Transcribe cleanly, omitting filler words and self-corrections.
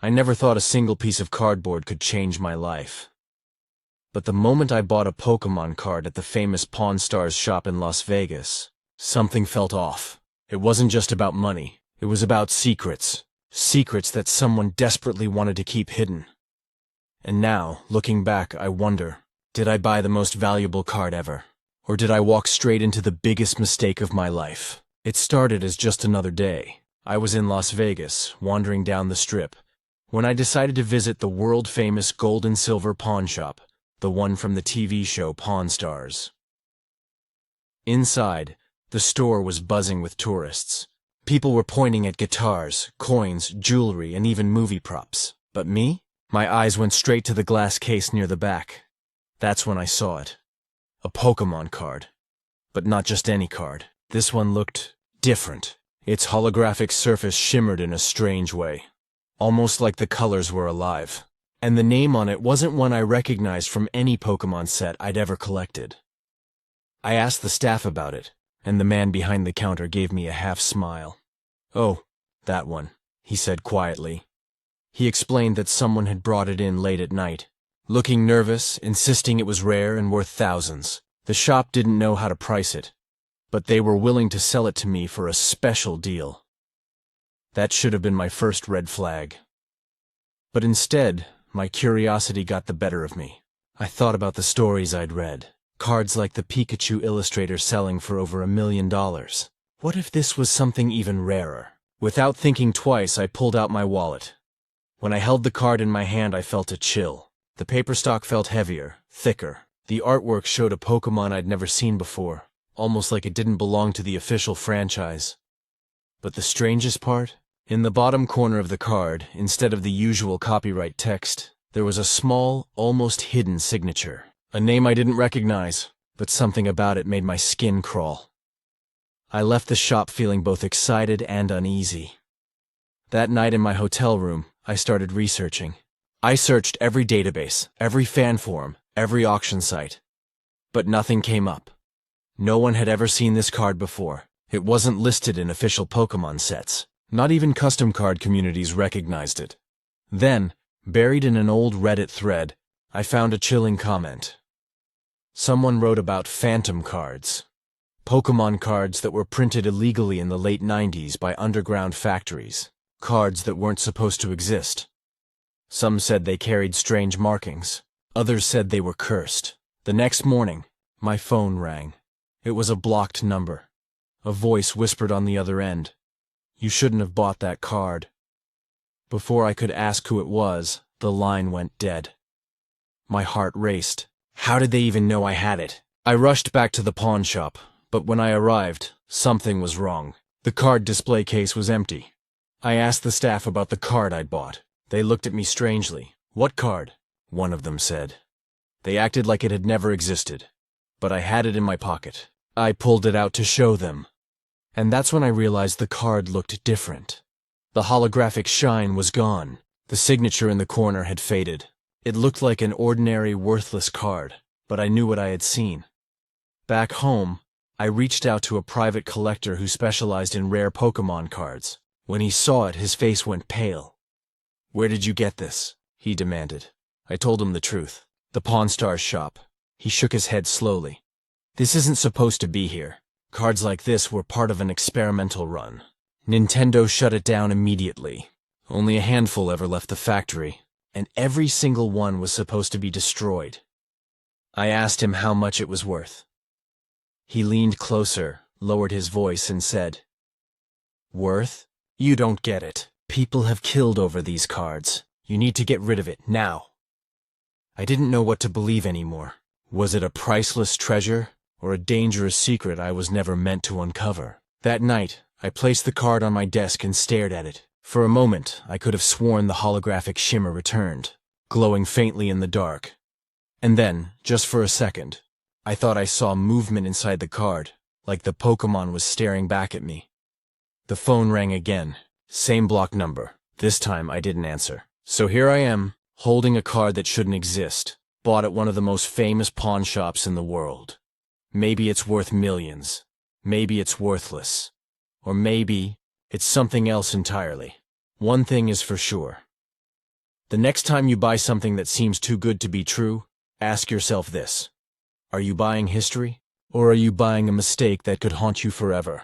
I never thought a single piece of cardboard could change my life. But the moment I bought a Pokémon card at the famous Pawn Stars shop in Las Vegas, something felt off. It wasn't just about money. It was about secrets. Secrets that someone desperately wanted to keep hidden. And now, looking back, I wonder, did I buy the most valuable card ever? Or did I walk straight into the biggest mistake of my life? It started as just another day. I was in Las Vegas, wandering down the Strip, when I decided to visit the world-famous gold and silver pawn shop, the one from the TV show Pawn Stars. Inside, the store was buzzing with tourists. People were pointing at guitars, coins, jewelry, and even movie props. But me? My eyes went straight to the glass case near the back. That's when I saw it. A Pokémon card. But not just any card. This one looked different. Its holographic surface shimmered in a strange way, almost like the colors were alive. And the name on it wasn't one I recognized from any Pokémon set I'd ever collected. I asked the staff about it, and the man behind the counter gave me a half smile. "Oh, that one," he said quietly. He explained that someone had brought it in late at night, looking nervous, insisting it was rare and worth thousands. The shop didn't know how to price it, but they were willing to sell it to me for a special deal. That should have been my first red flag. But instead, my curiosity got the better of me. I thought about the stories I'd read. Cards like the Pikachu illustrator selling for over $1 million. What if this was something even rarer? Without thinking twice, I pulled out my wallet. When I held the card in my hand, I felt a chill. The paper stock felt heavier, thicker. The artwork showed a Pokémon I'd never seen before, almost like it didn't belong to the official franchise. But the strangest part? In the bottom corner of the card, instead of the usual copyright text, there was a small, almost hidden signature. A name I didn't recognize, but something about it made my skin crawl. I left the shop feeling both excited and uneasy. That night in my hotel room, I started researching. I searched every database, every fan forum, every auction site. But nothing came up. No one had ever seen this card before. It wasn't listed in official Pokémon sets. Not even custom card communities recognized it. Then, buried in an old Reddit thread, I found a chilling comment. Someone wrote about phantom cards. Pokémon cards that were printed illegally in the late 90s by underground factories. Cards that weren't supposed to exist. Some said they carried strange markings. Others said they were cursed. The next morning, my phone rang. It was a blocked number. A voice whispered on the other end, "You shouldn't have bought that card." Before I could ask who it was, the line went dead. My heart raced. How did they even know I had it? I rushed back to the pawn shop, but when I arrived, something was wrong. The card display case was empty. I asked the staff about the card I'd bought. They looked at me strangely. "What card?" one of them said. They acted like it had never existed. But I had it in my pocket. I pulled it out to show them. And that's when I realized the card looked different. The holographic shine was gone. The signature in the corner had faded. It looked like an ordinary, worthless card, but I knew what I had seen. Back home, I reached out to a private collector who specialized in rare Pokémon cards. When he saw it, his face went pale. "Where did you get this?" he demanded. I told him the truth. The Pawn Stars shop. He shook his head slowly. "This isn't supposed to be here. Cards like this were part of an experimental run. Nintendo shut it down immediately. Only a handful ever left the factory, and every single one was supposed to be destroyed." I asked him how much it was worth. He leaned closer, lowered his voice, and said, "Worth? You don't get it. People have killed over these cards. You need to get rid of it now." I didn't know what to believe anymore. Was it a priceless treasure, or a dangerous secret I was never meant to uncover? That night, I placed the card on my desk and stared at it. For a moment, I could have sworn the holographic shimmer returned, glowing faintly in the dark. And then, just for a second, I thought I saw movement inside the card, like the Pokémon was staring back at me. The phone rang again. Same block number. This time I didn't answer. So here I am, holding a card that shouldn't exist, bought at one of the most famous pawn shops in the world. Maybe it's worth millions. Maybe it's worthless. Or maybe it's something else entirely. One thing is for sure. The next time you buy something that seems too good to be true, ask yourself this. Are you buying history? Or are you buying a mistake that could haunt you forever?